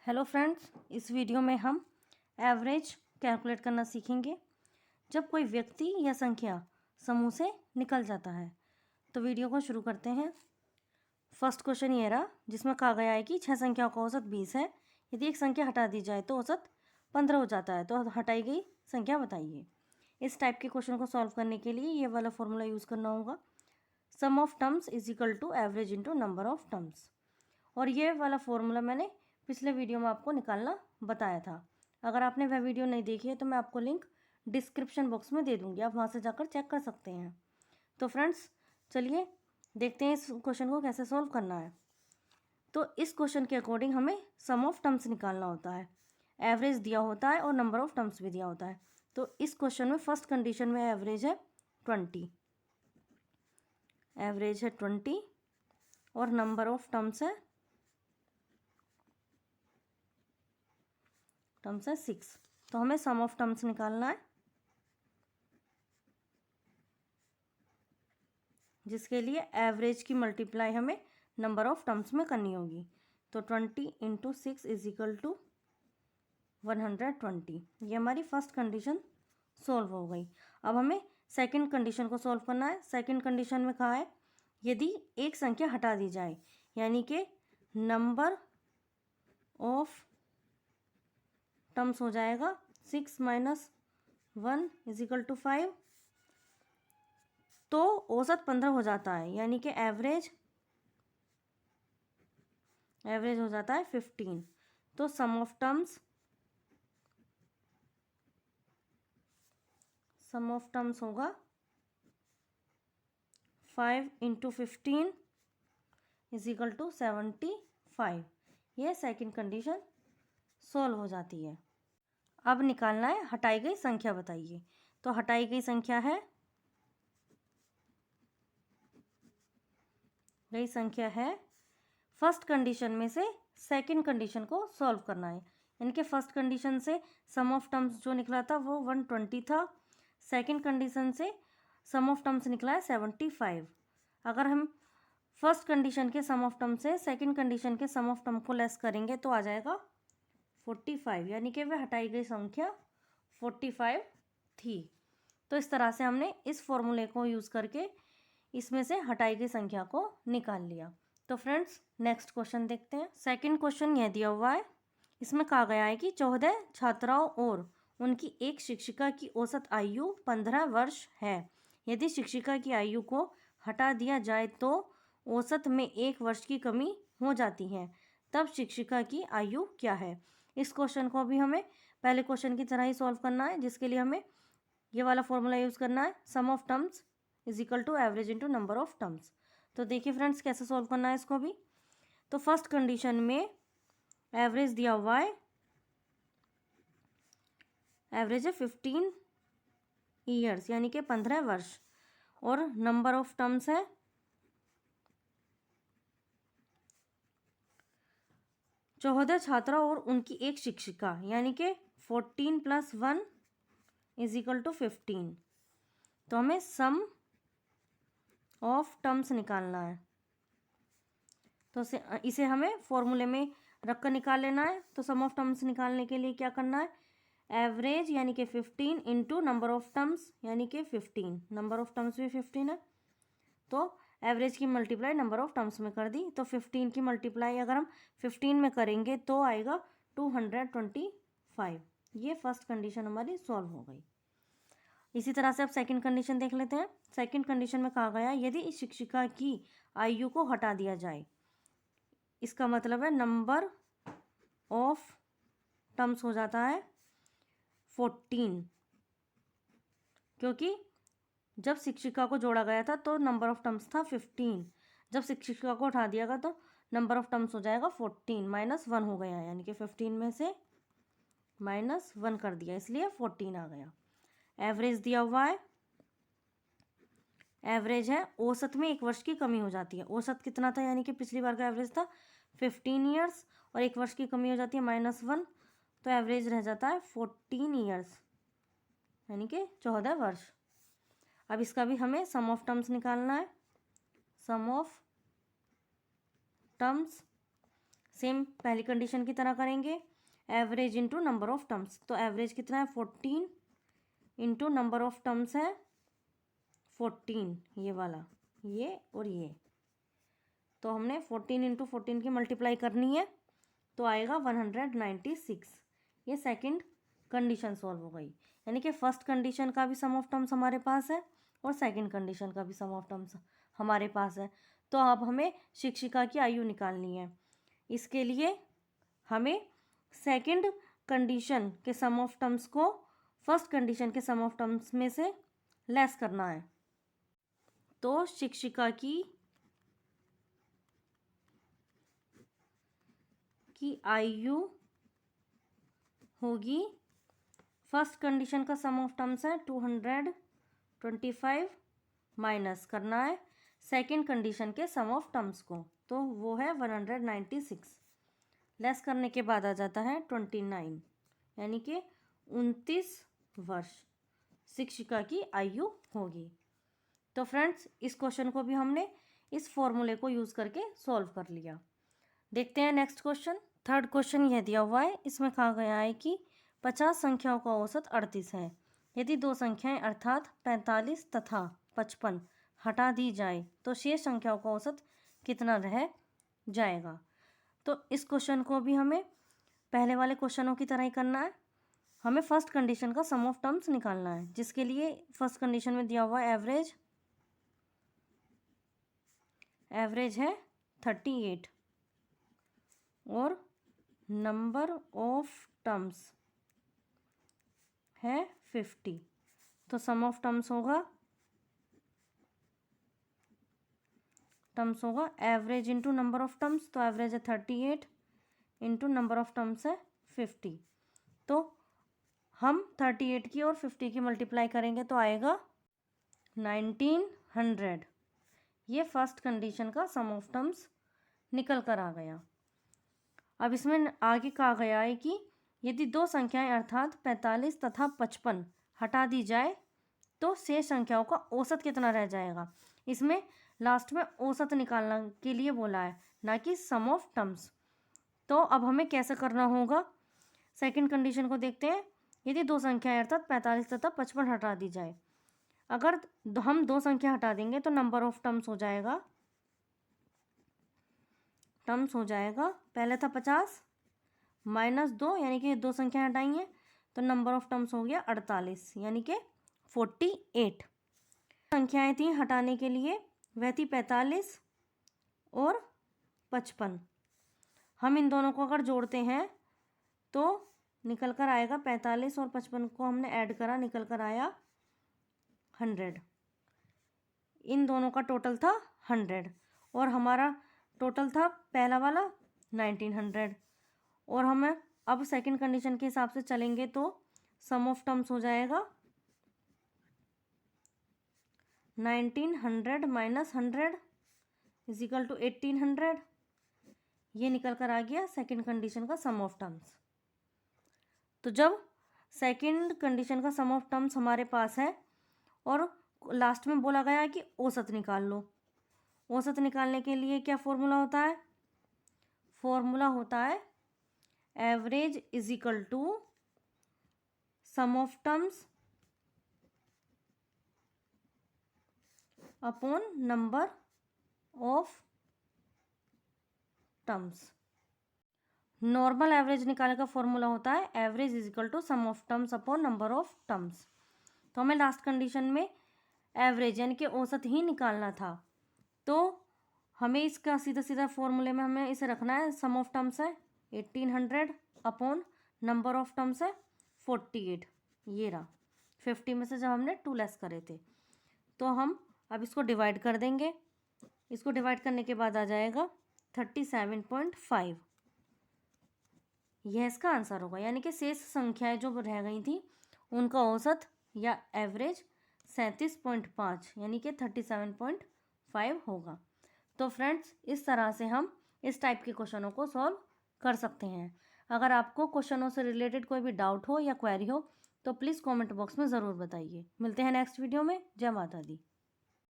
Hello friends, इस video में हम एवरेज कैलकुलेट करना सीखेंगे जब कोई व्यक्ति या संख्या समूह से निकल जाता है। तो वीडियो को शुरू करते हैं। फर्स्ट क्वेश्चन ये रहा जिसमें कहा गया है कि 6 संख्याओं का औसत 20 है। यदि एक संख्या हटा दी जाए तो औसत 15 हो जाता है, तो हटाई गई संख्या बताइए। इस टाइप के क्वेश्चन को सॉल्व करने के लिए ये वाला फॉर्मूला यूज़ करना होगा, sum of terms is equal to average into number of terms. और ये वाला फॉर्मूला मैंने पिछले वीडियो में आपको निकालना बताया था। अगर आपने वह वीडियो नहीं देखी है तो मैं आपको लिंक डिस्क्रिप्शन बॉक्स में दे दूँगी, आप वहाँ से जाकर चेक कर सकते हैं। तो फ्रेंड्स चलिए देखते हैं इस क्वेश्चन को कैसे सॉल्व करना है। तो इस क्वेश्चन के अकॉर्डिंग हमें सम ऑफ टर्म्स निकालना होता है, एवरेज दिया होता है और नंबर ऑफ टर्म्स भी दिया होता है। तो इस क्वेश्चन में फर्स्ट कंडीशन में एवरेज है 20, एवरेज है 20 और नंबर ऑफ टर्म्स है 6। तो हमें सम ऑफ टर्म्स निकालना है, जिसके लिए एवरेज की मल्टीप्लाई हमें नंबर ऑफ टर्म्स में करनी होगी। तो 20 इंटू 6 इज इक्वल टू 120। ये हमारी फर्स्ट कंडीशन सॉल्व हो गई। अब हमें सेकंड कंडीशन को सॉल्व करना है। सेकंड कंडीशन में कहा है यदि एक संख्या हटा दी जाए, यानी कि नंबर ऑफ टर्म्स हो जाएगा 6 माइनस 1 इज इक्वल टू 5, तो औसत 15 हो जाता है, यानी कि एवरेज हो जाता है 15। तो सम ऑफ टर्म्स होगा 5 इंटू 15 इज इक्वल टू 75। ये सेकंड कंडीशन सॉल्व हो जाती है। अब निकालना है हटाई गई संख्या बताइए। तो हटाई गई संख्या है फर्स्ट कंडीशन में से सेकंड कंडीशन को सॉल्व करना है। इनके फर्स्ट कंडीशन से सम ऑफ टर्म्स जो निकला था वो 120 था, सेकंड कंडीशन से सम ऑफ टर्म्स निकला है 75। अगर हम फर्स्ट कंडीशन के सम ऑफ टर्म से सेकंड कंडीशन के सम ऑफ टर्म को लेस करेंगे तो आ जाएगा 45, यानी कि वह हटाई गई संख्या 45 थी। तो इस तरह से हमने इस फॉर्मूले को यूज़ करके इसमें से हटाई गई संख्या को निकाल लिया। तो फ्रेंड्स नेक्स्ट क्वेश्चन देखते हैं। सेकंड क्वेश्चन यह दिया हुआ है, इसमें कहा गया है कि 14 छात्राओं और उनकी एक शिक्षिका की औसत आयु 15 वर्ष है। यदि शिक्षिका की आयु को हटा दिया जाए तो औसत में 1 वर्ष की कमी हो जाती है, तब शिक्षिका की आयु क्या है। इस क्वेश्चन को भी हमें पहले क्वेश्चन की तरह ही सॉल्व करना है, जिसके लिए हमें ये वाला फॉर्मूला यूज़ करना है, sum of terms is equal to average into number of terms. तो देखिए फ्रेंड्स कैसे सॉल्व करना है इसको भी। तो फर्स्ट कंडीशन में एवरेज दिया हुआ है, एवरेज है 15 ईयर्स यानी कि 15 वर्ष, और नंबर ऑफ टर्म्स है 14 छात्रा और उनकी एक शिक्षिका, यानी कि 14 + 1 इज इक्वल टू 15। तो हमें सम ऑफ टर्म्स निकालना है, तो इसे हमें फॉर्मूले में रख कर निकाल लेना है। तो सम ऑफ टर्म्स निकालने के लिए क्या करना है, एवरेज यानी कि 15 इंटू नंबर ऑफ टर्म्स यानी कि 15, नंबर ऑफ टर्म्स भी 15 है, तो एवरेज की मल्टीप्लाई नंबर ऑफ टर्म्स में कर दी। तो 15 की मल्टीप्लाई अगर हम 15 में करेंगे तो आएगा 225। ये फर्स्ट कंडीशन हमारी सॉल्व हो गई। इसी तरह से अब सेकंड कंडीशन देख लेते हैं। सेकंड कंडीशन में कहा गया यदि इस शिक्षिका की आयु को हटा दिया जाए, इसका मतलब है नंबर ऑफ टर्म्स हो जाता है 14, क्योंकि जब शिक्षिका को जोड़ा गया था तो नंबर ऑफ टर्म्स था 15, जब शिक्षिका को हटा दिया गया तो नंबर ऑफ टर्म्स हो जाएगा 14 माइनस 1 हो गया, यानी कि 15 में से -1 कर दिया, इसलिए 14 आ गया। एवरेज दिया हुआ है, एवरेज है औसत में 1 वर्ष की कमी हो जाती है। औसत कितना था, यानी कि पिछली बार का एवरेज था 15 ईयर्स और 1 वर्ष की कमी हो जाती है -1, तो एवरेज रह जाता है 14 ईयर्स यानी कि 14 वर्ष। अब इसका भी हमें सम ऑफ टर्म्स निकालना है। सम ऑफ टर्म्स सेम पहली कंडीशन की तरह करेंगे, average into number of terms. तो एवरेज कितना है 14 इंटू नंबर ऑफ टर्म्स है 14, ये वाला, ये और ये। तो हमने 14 इंटू 14 की मल्टीप्लाई करनी है तो आएगा 196। ये सेकंड कंडीशन सॉल्व हो गई, यानी कि फर्स्ट कंडीशन का भी सम ऑफ टर्म्स हमारे पास है और सेकंड कंडीशन का भी सम ऑफ टर्म्स हमारे पास है। तो अब हमें शिक्षिका की आयु निकालनी है। इसके लिए हमें सेकंड कंडीशन के सम ऑफ टर्म्स को फर्स्ट कंडीशन के सम ऑफ टर्म्स में से लेस करना है। तो शिक्षिका की आयु होगी, फर्स्ट कंडीशन का सम ऑफ टर्म्स है 225 माइनस करना है सेकंड कंडीशन के सम ऑफ टर्म्स को, तो वो है 196। लेस करने के बाद आ जाता है 29, यानी कि 29 वर्ष शिक्षिका की आयु होगी। तो फ्रेंड्स इस क्वेश्चन को भी हमने इस फॉर्मूले को यूज़ करके सॉल्व कर लिया। देखते हैं नेक्स्ट क्वेश्चन। थर्ड क्वेश्चन यह दिया हुआ है, इसमें कहा गया है कि 50 संख्याओं का औसत 38 है। यदि दो संख्याएं अर्थात 45 तथा 55 हटा दी जाए तो शेष संख्याओं का औसत कितना रह जाएगा। तो इस क्वेश्चन को भी हमें पहले वाले क्वेश्चनों की तरह ही करना है। हमें फर्स्ट कंडीशन का सम ऑफ टर्म्स निकालना है, जिसके लिए फर्स्ट कंडीशन में दिया हुआ एवरेज है 38 और नंबर ऑफ टर्म्स है 50। तो सम ऑफ टर्म्स होगा average into number of terms. तो एवरेज है 38 इंटू नंबर ऑफ टर्म्स है 50। तो हम 38 की और 50 की मल्टीप्लाई करेंगे तो आएगा 1900। ये फर्स्ट कंडीशन का सम ऑफ टर्म्स निकल कर आ गया। अब इसमें आगे कहा गया है कि यदि दो संख्याएं अर्थात 45 तथा 55 हटा दी जाए तो शेष संख्याओं का औसत कितना रह जाएगा। इसमें लास्ट में औसत निकालने के लिए बोला है, ना कि सम ऑफ टर्म्स। तो अब हमें कैसे करना होगा, सेकंड कंडीशन को देखते हैं। यदि दो संख्याएं अर्थात 45 तथा 55 हटा दी जाए, अगर हम दो संख्या हटा देंगे तो नंबर ऑफ टर्म्स हो जाएगा पहले था 50 माइनस 2, यानी कि दो संख्या हटाई हैं तो नंबर ऑफ टर्म्स हो गया 48, यानी कि 48। संख्याएं थी हटाने के लिए, वह थी 45 और 55। हम इन दोनों को अगर जोड़ते हैं तो निकल कर आएगा 45 और 55 को हमने ऐड करा, निकल कर आया 100। इन दोनों का टोटल था 100 और हमारा टोटल था पहला वाला 1900। और हमें अब सेकंड कंडीशन के हिसाब से चलेंगे तो सम ऑफ टर्म्स हो जाएगा 1900 माइनस 100 इज इक्वल टू 1800। ये निकल कर आ गया सेकंड कंडीशन का सम ऑफ टर्म्स। तो जब सेकंड कंडीशन का सम ऑफ टर्म्स हमारे पास है और लास्ट में बोला गया है कि औसत निकाल लो, औसत निकालने के लिए क्या फॉर्मूला होता है, फॉर्मूला होता है average is equal to sum of terms upon number of terms. Normal average निकालने का फॉर्मूला होता है average is equal to sum of terms upon number of terms. तो हमें लास्ट कंडीशन में एवरेज यानी कि औसत ही निकालना था, तो हमें इसका सीधा सीधा फॉर्मूले में हमें इसे रखना है। सम ऑफ टर्म्स है 1800 अपॉन नंबर ऑफ टर्म्स है 48। ये रहा 50 में से जब हमने 2 लेस करे थे, तो हम अब इसको डिवाइड कर देंगे। इसको डिवाइड करने के बाद आ जाएगा 37.5। यह इसका आंसर होगा, यानी कि शेष संख्याएं जो रह गई थी उनका औसत या एवरेज 37.5 यानी कि 37.5 होगा। तो फ्रेंड्स इस तरह से हम इस टाइप के क्वेश्चनों को सॉल्व कर सकते हैं। अगर आपको क्वेश्चनों से रिलेटेड कोई भी डाउट हो या क्वेरी हो तो प्लीज़ कमेंट बॉक्स में ज़रूर बताइए। मिलते हैं नेक्स्ट वीडियो में। जय माता दी।